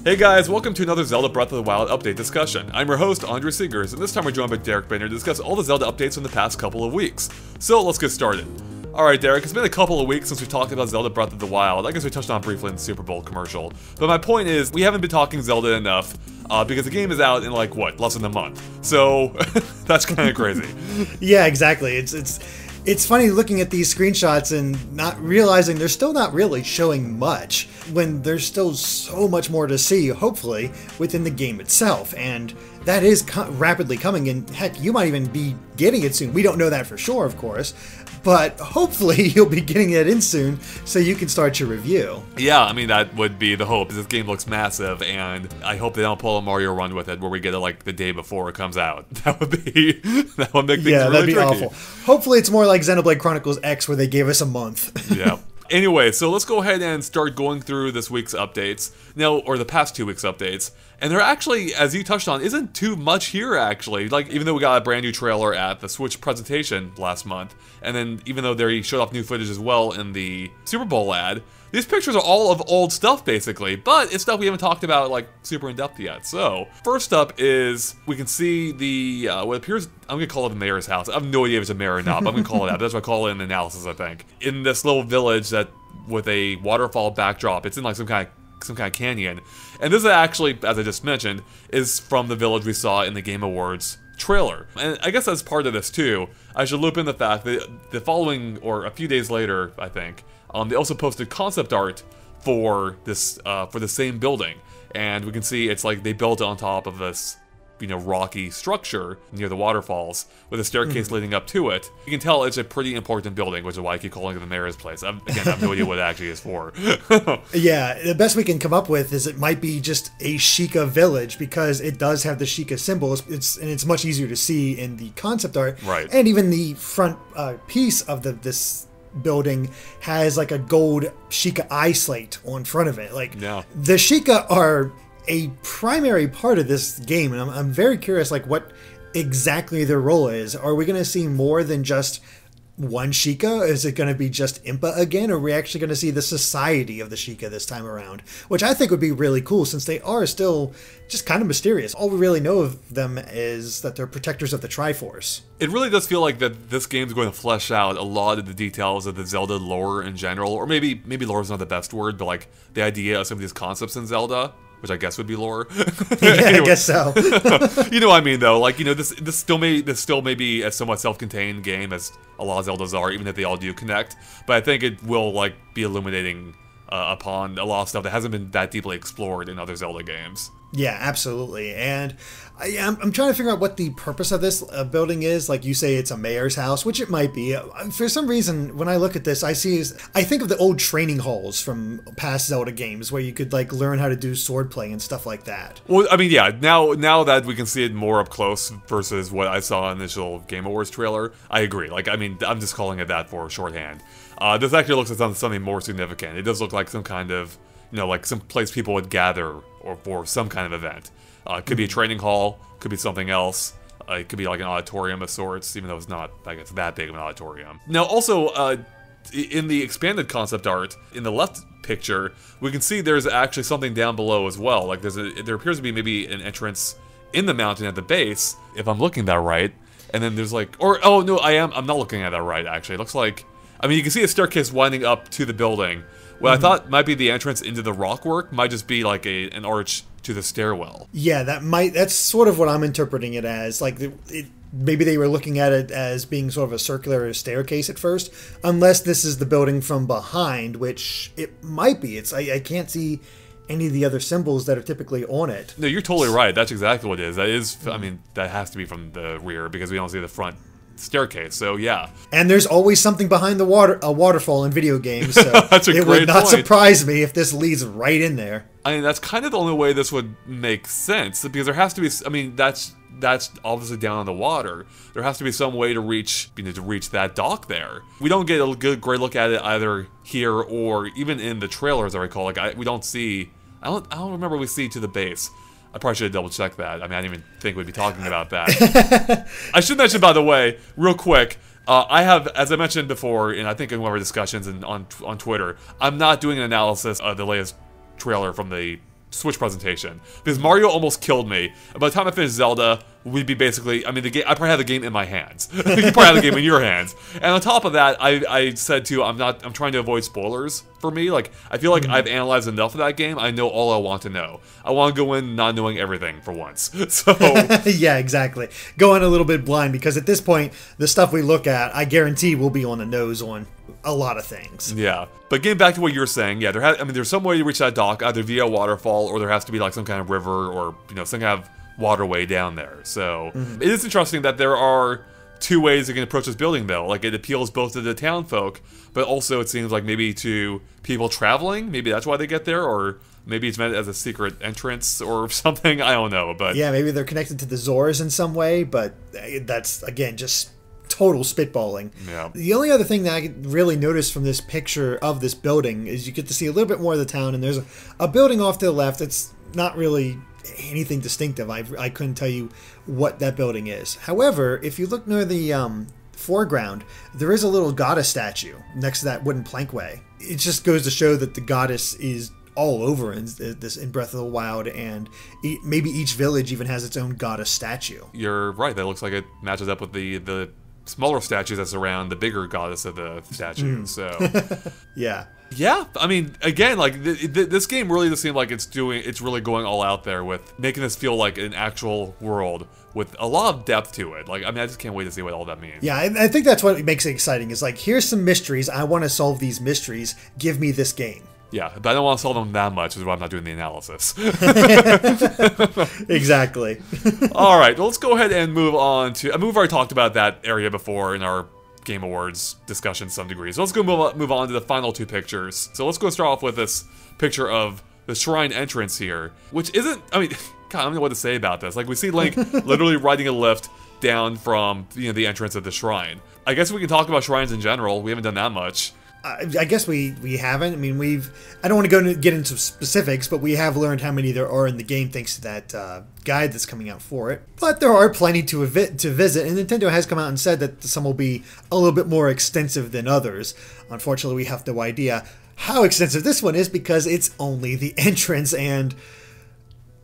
Hey guys, welcome to another Zelda Breath of the Wild update discussion. I'm your host, Andre Seegers, and this time we're joined by Derek Bainer to discuss all the Zelda updates from the past couple of weeks. So let's get started. Alright Derek, it's been a couple of weeks since we talked about Zelda Breath of the Wild. I guess we touched on it briefly in the Super Bowl commercial. But my point is, we haven't been talking Zelda enough, because the game is out in like, what, less than a month. So, that's kind of crazy. Yeah, exactly. It's funny looking at these screenshots and not realizing they're still not really showing much when there's still so much more to see, hopefully, within the game itself. And that is rapidly coming, and heck, you might even be getting it soon. We don't know that for sure, of course, but hopefully you'll be getting it in soon so you can start your review. Yeah, I mean, that would be the hope. This game looks massive, and I hope they don't pull a Mario run with it where we get it like the day before it comes out. That would make things really tricky. That'd be awful. Hopefully it's more like Xenoblade Chronicles X where they gave us a month. Yeah. Anyway, so let's go ahead and start going through this week's updates. Now, or the past 2 weeks' updates. And there actually, as you touched on, isn't too much here, actually. Like, even though we got a brand new trailer at the Switch presentation last month, and then even though they showed off new footage as well in the Super Bowl ad, these pictures are all of old stuff, basically, but it's stuff we haven't talked about, like, super in-depth yet. So, first up is, we can see the, what appears, I'm gonna call it the mayor's house. I have no idea if it's a mayor or not, but I'm gonna call it that. That's what I call it in the analysis, I think. In this little village that, with a waterfall backdrop, it's in, like, some kind of canyon. And this is actually, as I just mentioned, is from the village we saw in the Game Awards trailer. And I guess as part of this, too, I should loop in the fact that the following, or a few days later, I think, they also posted concept art for this for the same building, and we can see it's like they built it on top of this, you know, rocky structure near the waterfalls with a staircase leading up to it. You can tell it's a pretty important building, which is why I keep calling it the mayor's place. Again, I have no idea what it actually is for. Yeah, the best we can come up with is it might be just a Sheikah village because it does have the Sheikah symbol. It's much easier to see in the concept art. Right. And even the front piece of this building has like a gold Sheikah eye slate on front of it. Like, yeah. The Sheikah are a primary part of this game, and I'm very curious, like, what exactly their role is. Are we going to see more than just one Sheikah? Is it going to be just Impa again, or are we actually going to see the society of the Sheikah this time around? Which I think would be really cool, since they are still just kind of mysterious. All we really know of them is that they're protectors of the Triforce. It really does feel like that this game's going to flesh out a lot of the details of the Zelda lore in general, or maybe lore is not the best word, but like the idea of some of these concepts in Zelda, which I guess would be lore. Yeah, anyway. I guess so. You know what I mean, though. Like, you know, this still may be a somewhat self-contained game, as a lot of Zeldas are, even if they all do connect. But I think it will, like, be illuminating upon a lot of stuff that hasn't been that deeply explored in other Zelda games. Yeah, absolutely. And I'm trying to figure out what the purpose of this building is. Like you say, it's a mayor's house, which it might be. For some reason, when I look at this, I think of the old training halls from past Zelda games where you could like learn how to do swordplay and stuff like that. Well, I mean, yeah, now that we can see it more up close versus what I saw in the initial Game Awards trailer, I agree. Like, I mean, I'm just calling it that for shorthand. This actually looks like something more significant. It does look like some kind of, you know, like some place people would gather or for some kind of event. It could be a training hall, could be something else. It could be like an auditorium of sorts, even though it's not, I guess, that big of an auditorium. Now, also, in the expanded concept art, in the left picture, we can see there's actually something down below as well. Like, there appears to be maybe an entrance in the mountain at the base, if I'm looking at that right. And then there's like, oh no, I'm not looking at that right, actually. It looks like, I mean, you can see a staircase winding up to the building. What I thought might be the entrance into the rockwork might just be like an arch to the stairwell. Yeah, that's sort of what I'm interpreting it as. Like, maybe they were looking at it as being sort of a circular staircase at first, unless this is the building from behind, which it might be. I can't see any of the other symbols that are typically on it. No, you're totally right. That's exactly what it is. That is, I mean, that has to be from the rear because we don't see the front staircase, so yeah. And there's always something behind a waterfall in video games, so That's a it great would not point. surprise me if this leads right in there. I mean, that's kind of the only way this would make sense, because there has to be, I mean, that's obviously down on the water. There has to be some way to reach, to reach that dock there. We don't get a great look at it either here or even in the trailer, as I recall. Like, we don't see, I don't remember we see to the base. I probably should have double-checked that. I mean, I didn't even think we'd be talking about that. I should mention, by the way, real quick, I have, as I mentioned before, and I think in one of our discussions and on Twitter, I'm not doing an analysis of the latest trailer from the Switch presentation. Because Mario almost killed me. And by the time I finished Zelda, we'd be basically, I mean, the game, I probably had the game in my hands. You probably have the game in your hands. And on top of that, I said too, I'm trying to avoid spoilers for me. Like, I feel like I've analyzed enough of that game. I know all I want to know. I want to go in not knowing everything for once. So yeah, exactly. Go in a little bit blind, because at this point, the stuff we look at, I guarantee we'll be on the nose on a lot of things. Yeah, but getting back to what you're saying, yeah, there's some way to reach that dock, either via a waterfall or there has to be like some kind of river or some kind of waterway down there. So it is interesting that there are two ways you can approach this building, though. Like, it appeals both to the town folk, but also it seems like maybe to people traveling. Maybe that's why they get there, or maybe it's meant as a secret entrance or something. I don't know, but yeah, maybe they're connected to the Zors in some way. But that's again just total spitballing. Yeah. The only other thing that I really noticed from this picture of this building is you get to see a little bit more of the town, and there's a building off to the left that's not really anything distinctive. I couldn't tell you what that building is. However, if you look near the foreground, there is a little goddess statue next to that wooden plankway. It just goes to show that the goddess is all over in Breath of the Wild, and maybe each village even has its own goddess statue. You're right. That looks like it matches up with the smaller statues that surround the bigger goddess of the statue. So yeah. Yeah, I mean, again, like, this game really does seem like it's really going all out there with making this feel like an actual world with a lot of depth to it. Like, I mean, I just can't wait to see what all that means. Yeah, I think that's what makes it exciting. Is like, here's some mysteries. I want to solve these mysteries. Give me this game. Yeah, but I don't want to solve them that much, which is why I'm not doing the analysis. Exactly. All right, well, let's go ahead and move on to... I mean, we've already talked about that area before in our Game Awards discussion to some degree. So let's go move on to the final two pictures. So let's go start off with this picture of the shrine entrance here, which isn't... I mean, God, I don't know what to say about this. Like, we see Link literally riding a lift down from, the entrance of the shrine. I guess we can talk about shrines in general. We haven't done that much. I guess we haven't. I mean, I don't want to get into specifics, but we have learned how many there are in the game thanks to that guide that's coming out for it. But there are plenty to visit, and Nintendo has come out and said that some will be a little bit more extensive than others. Unfortunately, we have no idea how extensive this one is because it's only the entrance, and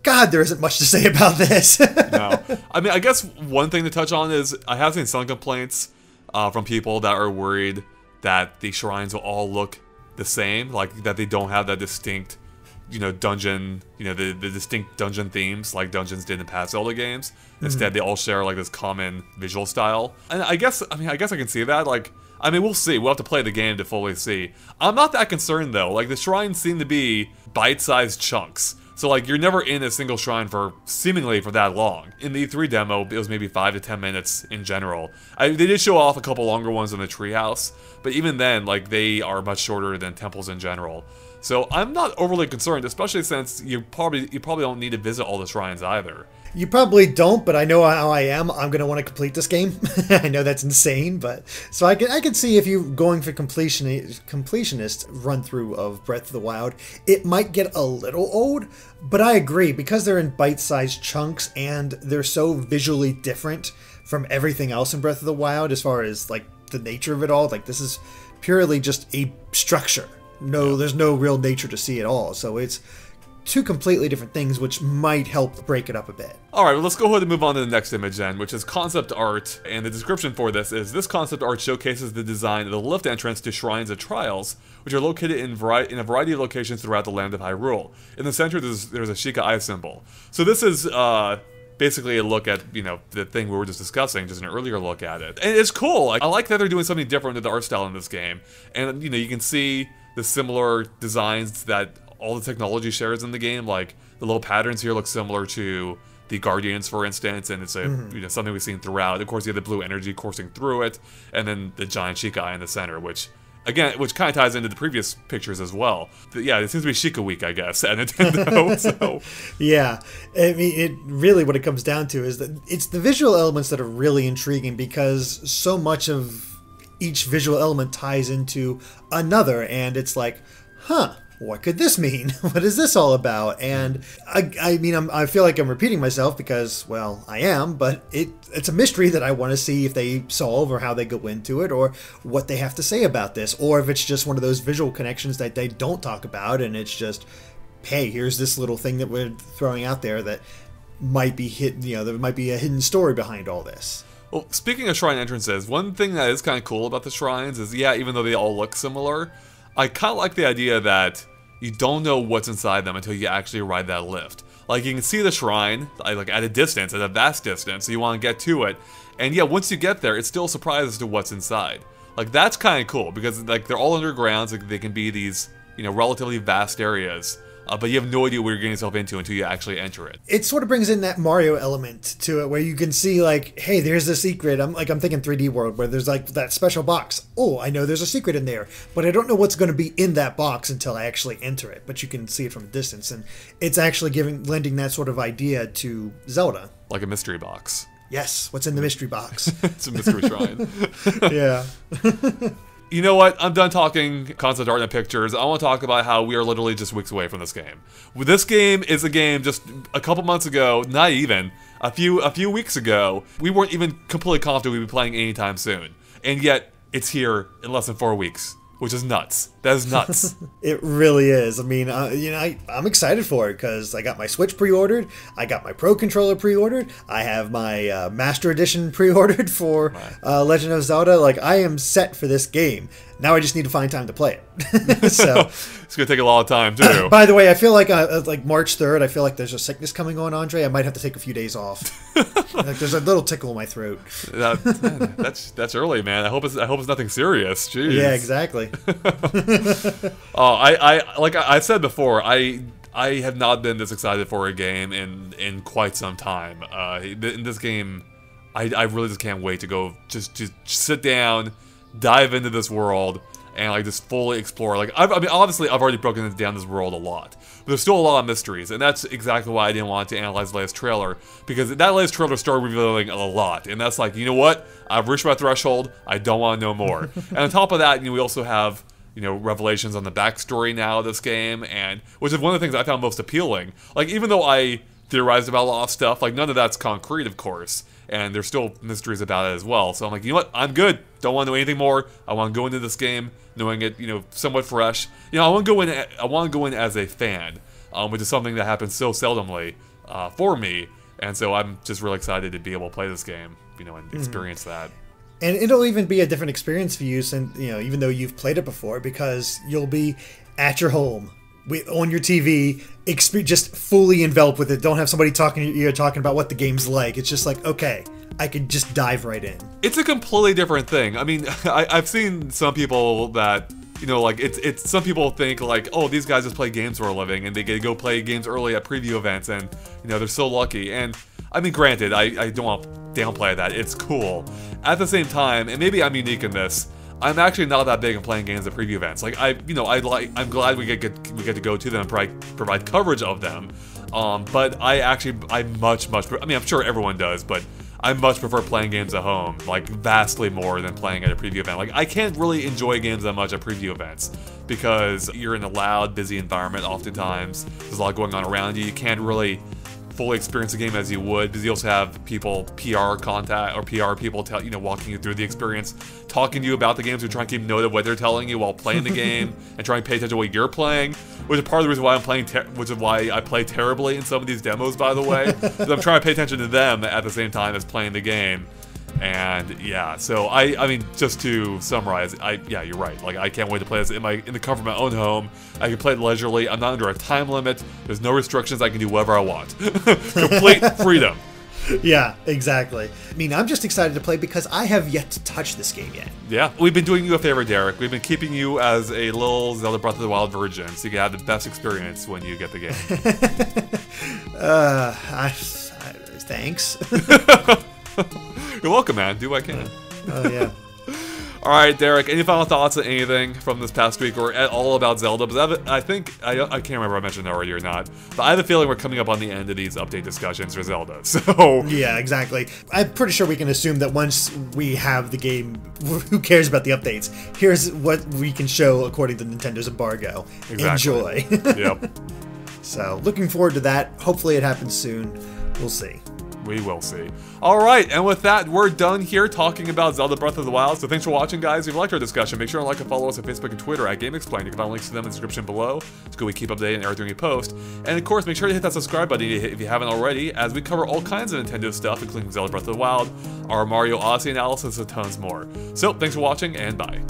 God, there isn't much to say about this. No. I mean, I guess one thing to touch on is I have seen some complaints from people that are worried that the shrines will all look the same, like that they don't have that distinct, dungeon, the distinct dungeon themes like dungeons did in past Zelda games. Instead, they all share like this common visual style. And I guess I can see that. Like, I mean, we'll see. We'll have to play the game to fully see. I'm not that concerned though. Like, the shrines seem to be bite-sized chunks. So, like, you're never in a single shrine seemingly for that long. In the E3 demo, it was maybe 5 to 10 minutes in general. They did show off a couple longer ones in the treehouse, but even then, like, they are much shorter than temples in general. So I'm not overly concerned, especially since you probably don't need to visit all the shrines either. You probably don't, but I know how I am. I'm going to want to complete this game. I know that's insane, but so I can see if you're going for completionist run through of Breath of the Wild, it might get a little old, but I agree because they're in bite-sized chunks and they're so visually different from everything else in Breath of the Wild as far as like the nature of it all. Like, this is purely just a structure. No, there's no real nature to see at all. So it's two completely different things, which might help break it up a bit. Alright, well, let's go ahead and move on to the next image then, which is concept art. And the description for this is, this concept art showcases the design of the lift entrance to Shrines of Trials, which are located in a variety of locations throughout the land of Hyrule. In the center, there's a Sheikah eye symbol. So this is basically a look at, the thing we were just discussing, just an earlier look at it. And it's cool. I like that they're doing something different with the art style in this game. And, you can see the similar designs that all the technology shares in the game. Like, the little patterns here look similar to the Guardians, for instance, and it's something we've seen throughout. Of course, you have the blue energy coursing through it, and then the giant Sheikah eye in the center, which kind of ties into the previous pictures as well. But yeah, it seems to be Sheikah week, I guess, at Nintendo. So yeah, I mean, it really what it comes down to is that it's the visual elements that are really intriguing, because so much of each visual element ties into another, and it's like, huh, what could this mean? What is this all about? And I mean, I feel like I'm repeating myself because, well, I am, but it's a mystery that I want to see if they solve or how they go into it or what they have to say about this, or if it's just one of those visual connections that they don't talk about and it's just hey, here's this little thing that we're throwing out there that might be hidden, there might be a hidden story behind all this. Well, speaking of shrine entrances, one thing that is kind of cool about the shrines is, yeah, even though they all look similar, I kind of like the idea that you don't know what's inside them until you actually ride that lift. Like, you can see the shrine, like, at a distance, at a vast distance, so you want to get to it. And yeah, once you get there, it's still a surprise as to what's inside. Like, that's kind of cool, because, like, they're all underground, so they can be these, relatively vast areas. But you have no idea what you're getting yourself into until you actually enter it. It sort of brings in that Mario element to it, where you can see, like, hey, there's a secret. I'm thinking 3D World, where there's, like, that special box. Oh, I know there's a secret in there, but I don't know what's going to be in that box until I actually enter it. But you can see it from a distance, and it's actually lending that sort of idea to Zelda. Like a mystery box. Yes, what's in the mystery box? It's a mystery shrine. Yeah. You know what? I'm done talking concept art and pictures. I want to talk about how we are literally just weeks away from this game. This game is a game just a couple months ago, not even, a few weeks ago, we weren't even completely confident we'd be playing anytime soon. And yet, it's here in less than 4 weeks. Which is nuts. That is nuts. It really is. I mean, I'm excited for it because I got my Switch pre-ordered. I got my Pro Controller pre-ordered. I have my Master Edition pre-ordered for Legend of Zelda. Like, I am set for this game. Now I just need to find time to play it. So it's going to take a lot of time, too. By the way, I feel like March 3rd, I feel like there's a sickness coming on, Andre. I might have to take a few days off. Like, there's a little tickle in my throat. That's early, man. I hope it's nothing serious. Jeez. Yeah, exactly. Like I said before, I have not been this excited for a game in quite some time. In this game, I really just can't wait to go just sit down, dive into this world, and like just fully explore. Like obviously I've already broken down this world a lot, but there's still a lot of mysteries, and that's exactly why I didn't want to analyze the latest trailer, because that latest trailer started revealing a lot, and that's like, you know what? I've reached my threshold. I don't want to know more. And on top of that, we also have revelations on the backstory now of this game, and which is one of the things I found most appealing. Like, even though I theorized about a lot of stuff, like, none of that's concrete, of course, and there's still mysteries about it as well. So I'm like, you know what? I'm good. Don't want to know anything more. I want to go into this game knowing it, somewhat fresh. I want to go in as a fan, which is something that happens so seldomly for me, and so I'm just really excited to be able to play this game, and experience that. And it'll even be a different experience for you, since even though you've played it before, because you'll be at your home on your TV, just fully enveloped with it. Don't have somebody talking about what the game's like. It's just like, okay, I could just dive right in. It's a completely different thing. I mean, I've seen some people that like it's some people think like, oh, these guys just play games for a living, and they get to go play games early at preview events, and they're so lucky. And I mean, granted, I don't want to downplay that. It's cool. At the same time, and maybe I'm unique in this, I'm actually not that big in playing games at preview events. Like, I'm glad we get to go to them and provide coverage of them. But I much, I mean, I'm sure everyone does, but I much prefer playing games at home, like, vastly more than playing at a preview event. Like, I can't really enjoy games that much at preview events, because you're in a loud, busy environment oftentimes. There's a lot going on around you. You can't really fully experience the game as you would, because you also have people, PR contact, or PR people walking you through the experience, talking to you about the games, who trying to keep note of what they're telling you while playing the game, and trying to pay attention to what you're playing, which is part of the reason why which is why I play terribly in some of these demos, by the way, because I'm trying to pay attention to them at the same time as playing the game. And yeah, so I mean, just to summarize, yeah, you're right. Like, I can't wait to play this in the comfort of my own home. I can play it leisurely. I'm not under a time limit. There's no restrictions. I can do whatever I want. Complete freedom. Yeah, exactly. I mean, I'm just excited to play because I have yet to touch this game yet. Yeah, we've been doing you a favor, Derek. We've been keeping you as a little Zelda Breath of the Wild virgin, so you can have the best experience when you get the game. Thanks. You're welcome, man. Do what I can. Oh, yeah. All right, Derek, any final thoughts on anything from this past week or at all about Zelda? Because I can't remember if I mentioned it already or not, but I have a feeling we're coming up on the end of these update discussions for Zelda, so... Yeah, exactly. I'm pretty sure we can assume that once we have the game, who cares about the updates? Here's what we can show according to Nintendo's embargo. Exactly. Enjoy. Yep. So, looking forward to that. Hopefully it happens soon. We'll see. We will see. Alright, and with that, we're done here talking about Zelda Breath of the Wild. So thanks for watching, guys. If you liked our discussion, make sure to like and follow us on Facebook and Twitter at GameXplain. You can find links to them in the description below. It's good we keep updated and everything we post. And of course, make sure to hit that subscribe button if you haven't already, as we cover all kinds of Nintendo stuff, including Zelda Breath of the Wild, our Mario Odyssey analysis, and tons more. So, thanks for watching, and bye.